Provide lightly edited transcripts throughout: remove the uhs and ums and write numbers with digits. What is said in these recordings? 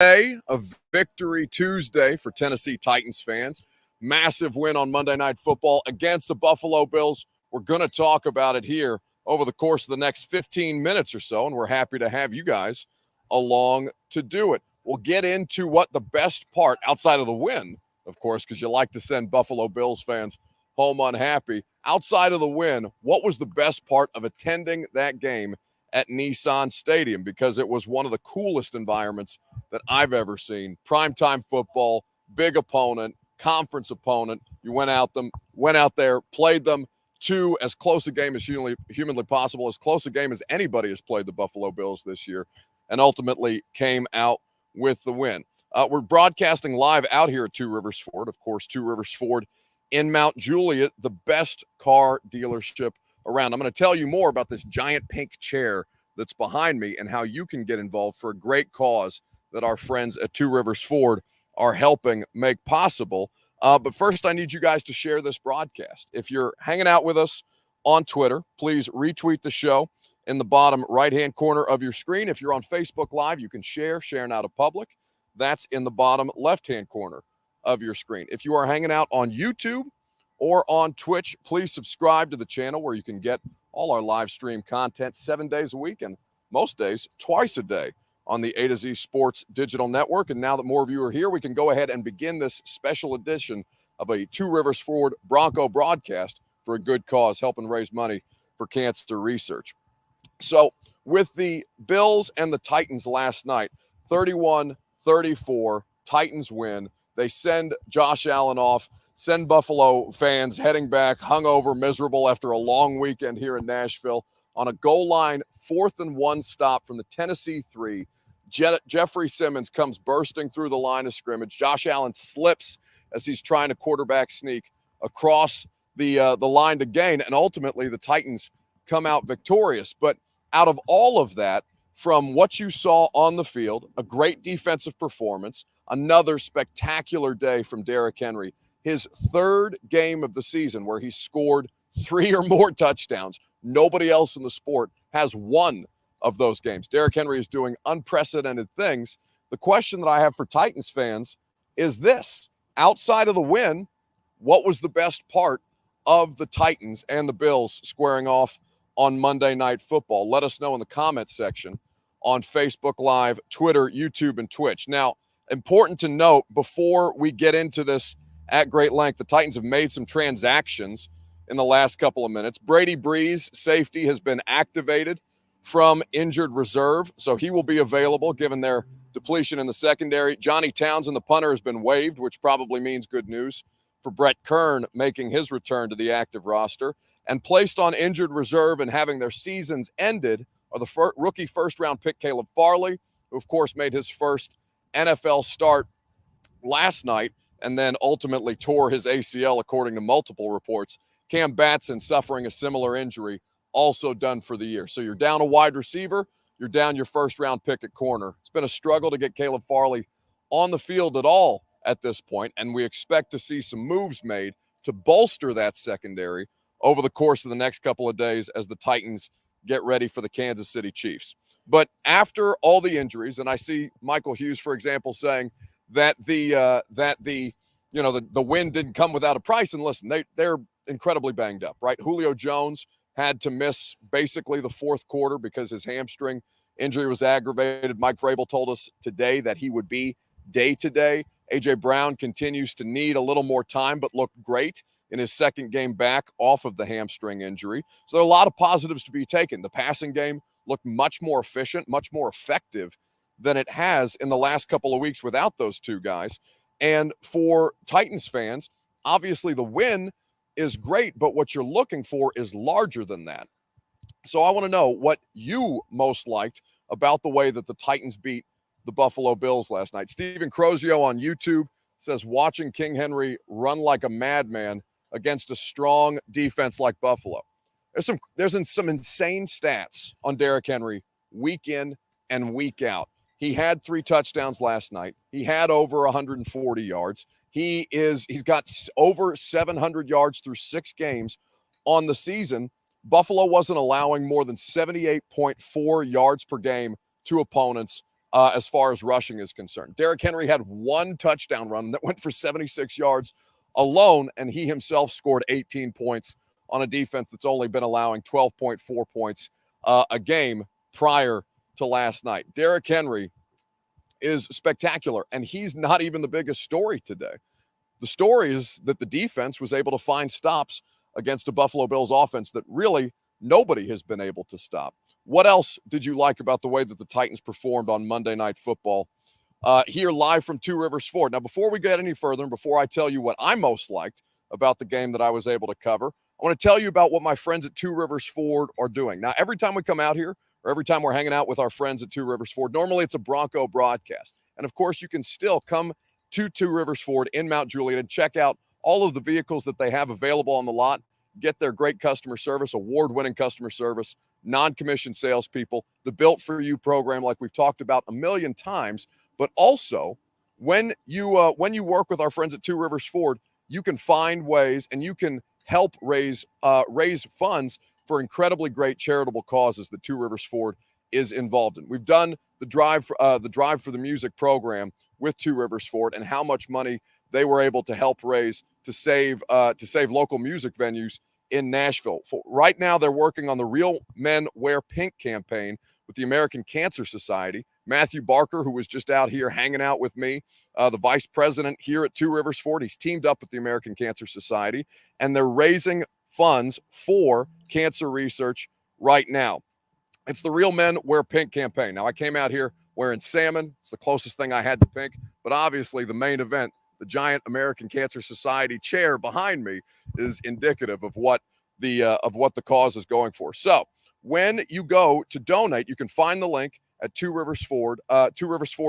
A victory Tuesday for Tennessee Titans fans. Massive win on Monday Night Football against the Buffalo Bills. We're going to talk about it here over the course of the next 15 minutes or so, and we're happy to have you guys along to do it. We'll get into what the best part, outside of the win, of course, because you like to send Buffalo Bills fans home unhappy. Outside of the win, what was the best part of attending that game at Nissan Stadium? Because it was one of the coolest environments that I've ever seen. Primetime football, big opponent, conference opponent. You went out there, played them to as close a game as humanly possible, as close a game as anybody has played the Buffalo Bills this year, and ultimately came out with the win. We're broadcasting live out here at Two Rivers Ford. Of course, Two Rivers Ford in Mount Juliet, the best car dealership around. I'm going to tell you more about this giant pink chair that's behind me and how you can get involved for a great cause that our friends at Two Rivers Ford are helping make possible. But first, I need you guys to share this broadcast. If you're hanging out with us on Twitter, please retweet the show in the bottom right-hand corner of your screen. If you're on Facebook Live, you can share now to public. That's in the bottom left-hand corner of your screen. If you are hanging out on YouTube or on Twitch, please subscribe to the channel where you can get all our live stream content 7 days a week and most days twice a day on the A to Z Sports Digital Network. And now that more of you are here, we can go ahead and begin this special edition of a Two Rivers Ford Bronco broadcast for a good cause, helping raise money for cancer research. So with the Bills and the Titans last night, 31-34, Titans win. They send Josh Allen off, send Buffalo fans heading back, hungover, miserable after a long weekend here in Nashville on a goal line 4th and 1 stop from the Tennessee 3. Jeffrey Simmons comes bursting through the line of scrimmage. Josh Allen slips as he's trying to quarterback sneak across the line to gain, and ultimately the Titans come out victorious. But out of all of that, from what you saw on the field, a great defensive performance, another spectacular day from Derrick Henry, his third game of the season where he scored 3 or more touchdowns. Nobody else in the sport has one of those games. Derrick Henry is doing unprecedented things. The question that I have for Titans fans is this: outside of the win, what was the best part of the Titans and the Bills squaring off on Monday Night Football? Let us know in the comments section on Facebook Live, Twitter, YouTube, and Twitch. Now, important to note before we get into this at great length, the Titans have made some transactions in the last couple of minutes. Brady Breeze, safety, has been activated from injured reserve, so he will be available given their depletion in the secondary. Johnny Townsend, the punter, has been waived, which probably means good news for Brett Kern making his return to the active roster. And placed on injured reserve and having their seasons ended are the rookie first-round pick Caleb Farley, who, of course, made his first NFL start last night and then ultimately tore his ACL, according to multiple reports. Cam Batson, suffering a similar injury, also done for the year. So you're down a wide receiver, you're down your first-round pick at corner. It's been a struggle to get Caleb Farley on the field at all at this point, and we expect to see some moves made to bolster that secondary over the course of the next couple of days as the Titans get ready for the Kansas City Chiefs. But after all the injuries, and I see Michael Hughes, for example, saying that the win didn't come without a price. And listen, they're incredibly banged up, right? Julio Jones had to miss basically the fourth quarter because his hamstring injury was aggravated. Mike Vrabel told us today that he would be day-to-day. A.J. Brown continues to need a little more time, but looked great in his second game back off of the hamstring injury. So there are a lot of positives to be taken. The passing game looked much more efficient, much more effective than it has in the last couple of weeks without those two guys. And for Titans fans, obviously the win is great, but what you're looking for is larger than that. So I want to know what you most liked about the way that the Titans beat the Buffalo Bills last night. Steven Crozio on YouTube says, watching King Henry run like a madman against a strong defense like Buffalo. There's some insane stats on Derrick Henry week in and week out. He had 3 touchdowns last night. He had over 140 yards. He's got over 700 yards through 6 games on the season. Buffalo wasn't allowing more than 78.4 yards per game to opponents as far as rushing is concerned. Derrick Henry had one touchdown run that went for 76 yards alone, and he himself scored 18 points on a defense that's only been allowing 12.4 points a game prior to last night. Derrick Henry is spectacular, and he's not even the biggest story today. The story is that the defense was able to find stops against a Buffalo Bills offense that really nobody has been able to stop. What else did you like about the way that the Titans performed on Monday Night Football? Here live from Two Rivers Ford. Now, before we get any further and before I tell you what I most liked about the game that I was able to cover, I want to tell you about what my friends at Two Rivers Ford are doing. Now, every time we come out here or every time we're hanging out with our friends at Two Rivers Ford, normally it's a Bronco broadcast. And of course, you can still come to Two Rivers Ford in Mount Juliet and check out all of the vehicles that they have available on the lot, get their great customer service, award-winning customer service, non-commissioned salespeople, the Built For You program like we've talked about a million times, but also when you work with our friends at Two Rivers Ford, you can find ways and you can help raise funds for incredibly great charitable causes that Two Rivers Ford is involved in. We've done the Drive for the Music program with Two Rivers Ford and how much money they were able to help raise to save local music venues in Nashville. Right now, they're working on the Real Men Wear Pink campaign with the American Cancer Society. Matthew Barker, who was just out here hanging out with me, the vice president here at Two Rivers Ford, he's teamed up with the American Cancer Society, and they're raising funds for cancer research right now. It's the Real Men Wear Pink campaign. Now, I came out here wearing salmon. It's the closest thing I had to pink, but obviously the main event, the giant American Cancer Society chair behind me, is indicative of what the cause is going for. So when you go to donate, you can find the link at Two Rivers Ford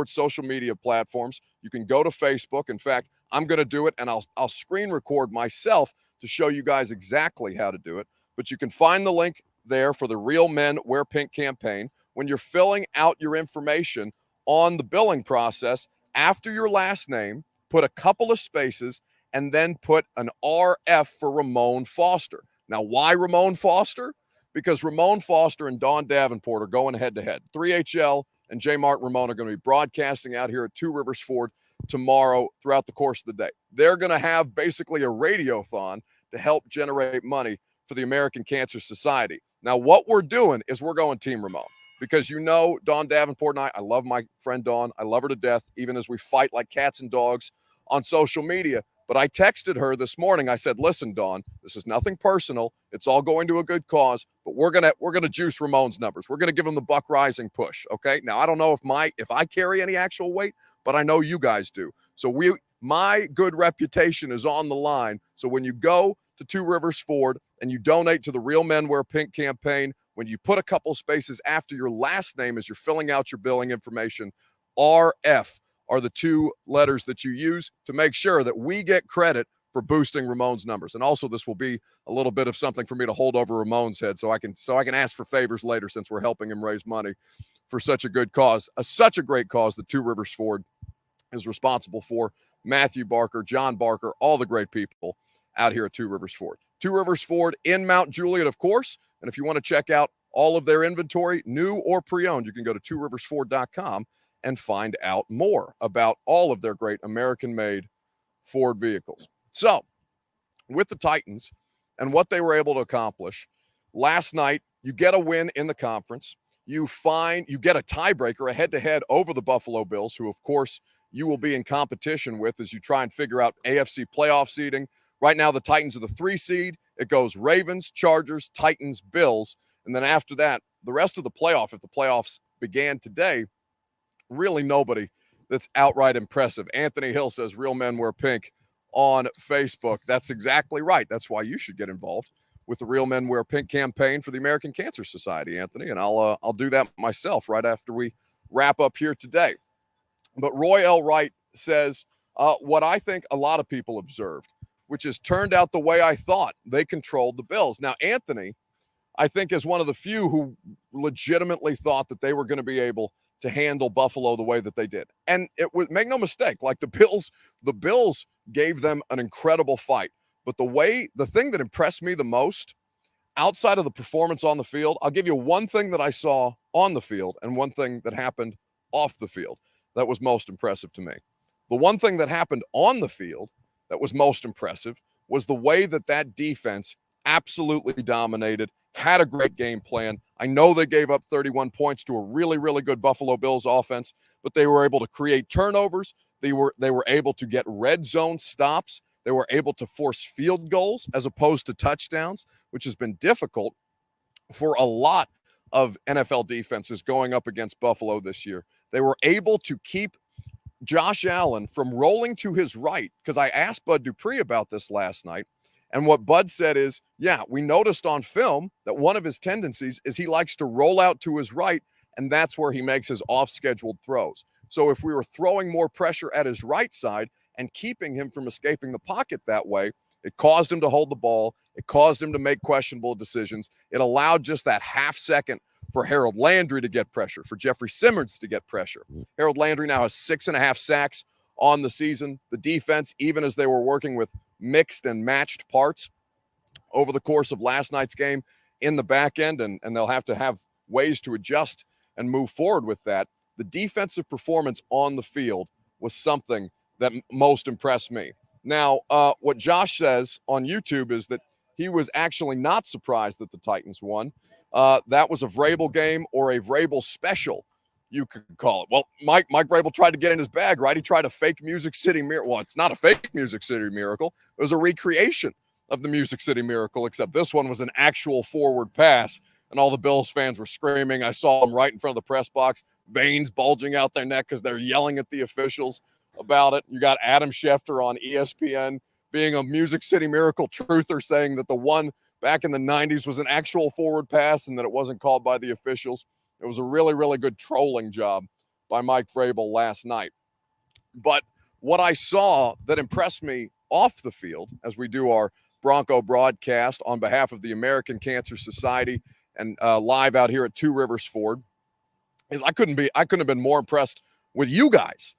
social media platforms. You can go to Facebook. In fact, I'm going to do it, and I'll screen record myself to show you guys exactly how to do it. But you can find the link there for the Real Men Wear Pink campaign. When you're filling out your information on the billing process, after your last name, put a couple of spaces and then put an RF for Ramon Foster. Now, why Ramon Foster? Because Ramon Foster and Don Davenport are going head-to-head. 3HL and J. Martin Ramon are going to be broadcasting out here at Two Rivers Ford tomorrow throughout the course of the day. They're going to have basically a radiothon to help generate money for the American Cancer Society. Now, what we're doing is we're going Team Ramon because you know Don Davenport and I love my friend Dawn. I love her to death, even as we fight like cats and dogs on social media. But I texted her this morning. I said, listen, Dawn, this is nothing personal. It's all going to a good cause, but we're gonna juice Ramon's numbers. We're gonna give him the Buck Rising push. Okay. Now I don't know if I carry any actual weight, but I know you guys do. So my good reputation is on the line. So when you go to Two Rivers Ford and you donate to the Real Men Wear Pink campaign, when you put a couple spaces after your last name as you're filling out your billing information, RF are the two letters that you use to make sure that we get credit for boosting Ramon's numbers. And also this will be a little bit of something for me to hold over Ramon's head so I can ask for favors later since we're helping him raise money for such a good cause. Such a great cause that Two Rivers Ford is responsible for. Matthew Barker, John Barker, all the great people out here at Two Rivers Ford. Two Rivers Ford in Mount Juliet, of course. And if you want to check out all of their inventory, new or pre-owned, you can go to tworiversford.com and find out more about all of their great American-made Ford vehicles. So, with the Titans and what they were able to accomplish, last night, you get a win in the conference. You get a tiebreaker, a head-to-head over the Buffalo Bills, who, of course, you will be in competition with as you try and figure out AFC playoff seeding. Right now, the Titans are the 3 seed. It goes Ravens, Chargers, Titans, Bills. And then after that, the rest of the playoff, if the playoffs began today, really nobody that's outright impressive. Anthony Hill says Real Men Wear Pink on Facebook. That's exactly right. That's why you should get involved with the Real Men Wear Pink campaign for the American Cancer Society, Anthony. And I'll do that myself right after we wrap up here today. But Roy L. Wright says what I think a lot of people observed, which has turned out the way I thought. They controlled the Bills. Now, Anthony, I think, is one of the few who legitimately thought that they were going to be able to handle Buffalo the way that they did. And it was, make no mistake, like the Bills gave them an incredible fight. But the thing that impressed me the most outside of the performance on the field, I'll give you one thing that I saw on the field and one thing that happened off the field that was most impressive to me. The one thing that happened on the field that was most impressive was the way that that defense absolutely dominated, had a great game plan. I know they gave up 31 points to a really, really good Buffalo Bills offense, but they were able to create turnovers. They were able to get red zone stops. They were able to force field goals as opposed to touchdowns, which has been difficult for a lot of NFL defenses going up against Buffalo this year. They were able to keep Josh Allen from rolling to his right, because I asked Bud Dupree about this last night. And what Bud said is, yeah, we noticed on film that one of his tendencies is he likes to roll out to his right, and that's where he makes his off-scheduled throws. So if we were throwing more pressure at his right side and keeping him from escaping the pocket that way, it caused him to hold the ball. It caused him to make questionable decisions. It allowed just that half second for Harold Landry to get pressure, for Jeffrey Simmons to get pressure. Harold Landry now has 6.5 sacks on the season. The defense, even as they were working with mixed and matched parts over the course of last night's game in the back end, and they'll have to have ways to adjust and move forward with that. The defensive performance on the field was something that most impressed me. Now, what Josh says on YouTube is that he was actually not surprised that the Titans won. That was a Vrabel game, or a Vrabel special, you could call it. Well, Mike Vrabel tried to get in his bag, right? He tried a fake Music City miracle. Well, it's not a fake Music City miracle. It was a recreation of the Music City miracle, except this one was an actual forward pass, and all the Bills fans were screaming. I saw them right in front of the press box, veins bulging out their neck because they're yelling at the officials about it. You got Adam Schefter on ESPN being a Music City miracle truther, saying that the one back in the 90s was an actual forward pass and that it wasn't called by the officials. It was a really, really good trolling job by Mike Vrabel last night. But what I saw that impressed me off the field, as we do our Bronco broadcast on behalf of the American Cancer Society and live out here at Two Rivers Ford, is I couldn't have been more impressed with you guys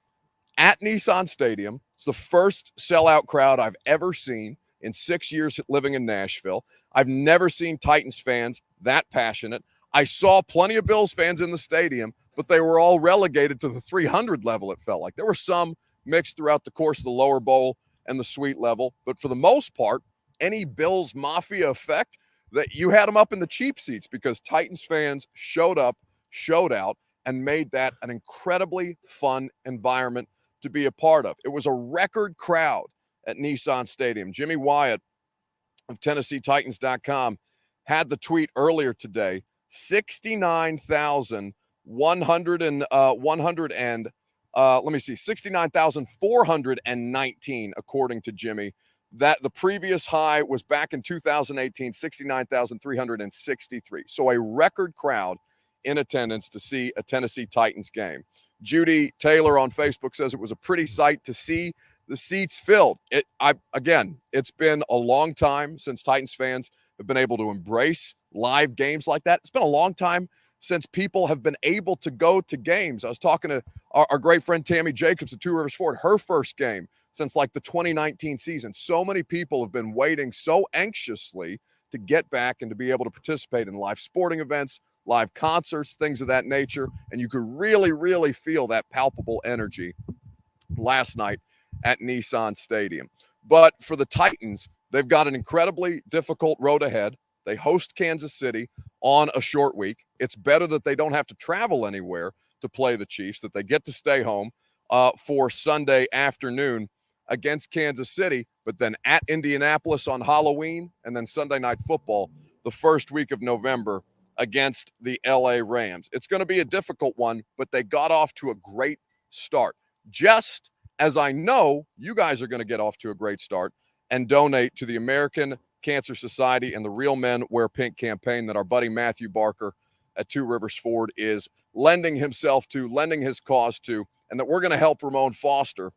at Nissan Stadium. It's the first sellout crowd I've ever seen in 6 years living in Nashville. I've never seen Titans fans that passionate. I saw plenty of Bills fans in the stadium, but they were all relegated to the 300 level, it felt like. There were some mixed throughout the course of the lower bowl and the suite level, but for the most part, any Bills Mafia effect, that you had them up in the cheap seats, because Titans fans showed up, showed out, and made that an incredibly fun environment to be a part of. It was a record crowd at Nissan Stadium. Jimmy Wyatt of TennesseeTitans.com had the tweet earlier today. 69,419 according to Jimmy. That the previous high was back in 2018, 69,363. So a record crowd in attendance to see a Tennessee Titans game. Judy Taylor on Facebook says it was a pretty sight to see the seats filled. It's been a long time since Titans fans have been able to embrace live games like that. It's been a long time since people have been able to go to games. I was talking to our great friend Tammy Jacobs at Two Rivers Ford, her first game since like the 2019 season. So many people have been waiting so anxiously to get back and to be able to participate in live sporting events, live concerts, things of that nature. And you could really, really feel that palpable energy last night at Nissan Stadium. But for the Titans, they've got an incredibly difficult road ahead. They host Kansas City on a short week. It's better that they don't have to travel anywhere to play the Chiefs, that they get to stay home for Sunday afternoon against Kansas City, but then at Indianapolis on Halloween, and then Sunday Night Football the first week of November against the LA Rams. It's going to be a difficult one, but they got off to a great start. Just as I know you guys are going to get off to a great start and donate to the American Cancer Society and the Real Men Wear Pink campaign that our buddy Matthew Barker at Two Rivers Ford is lending his cause to, and that we're going to help Ramon Foster,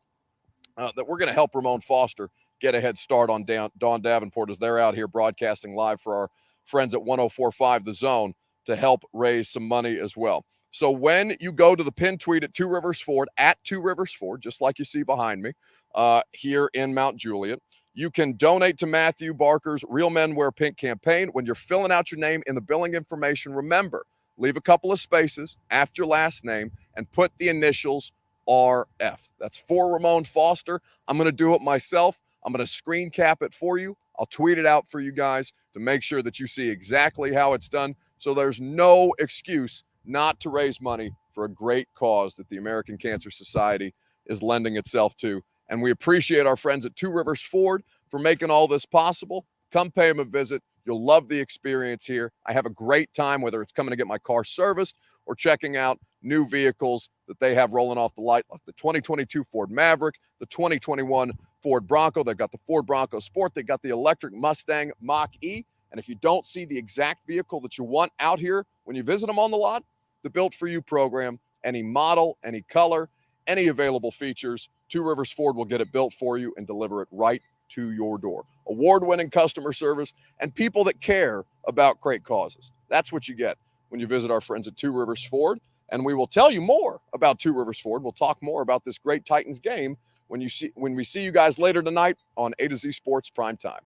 get a head start on Dawn Davenport as they're out here broadcasting live for our friends at 104.5 The Zone to help raise some money as well. So when you go to the pin tweet at Two Rivers Ford, at Two Rivers Ford, just like you see behind me here in Mount Juliet, you can donate to Matthew Barker's Real Men Wear Pink campaign. When you're filling out your name in the billing information, remember leave a couple of spaces after your last name and put the initials RF. That's for Ramon Foster. I'm going to do it myself. I'm going to screen cap it for you. I'll tweet it out for you guys to make sure that you see exactly how it's done. So there's no excuse not to raise money for a great cause that the American Cancer Society is lending itself to. And we appreciate our friends at Two Rivers Ford for making all this possible. Come pay them a visit. You'll love the experience here. I have a great time, whether it's coming to get my car serviced or checking out new vehicles that they have rolling off the light, like the 2022 Ford Maverick, the 2021 Ford Bronco. They've got the Ford Bronco Sport. They've got the electric Mustang Mach-E. And if you don't see the exact vehicle that you want out here when you visit them on the lot, the Built For You program, any model, any color, any available features, Two Rivers Ford will get it built for you and deliver it right to your door. Award-winning customer service and people that care about great causes. That's what you get when you visit our friends at Two Rivers Ford. And we will tell you more about Two Rivers Ford. We'll talk more about this great Titans game when we see you guys later tonight on A to Z Sports Prime Time.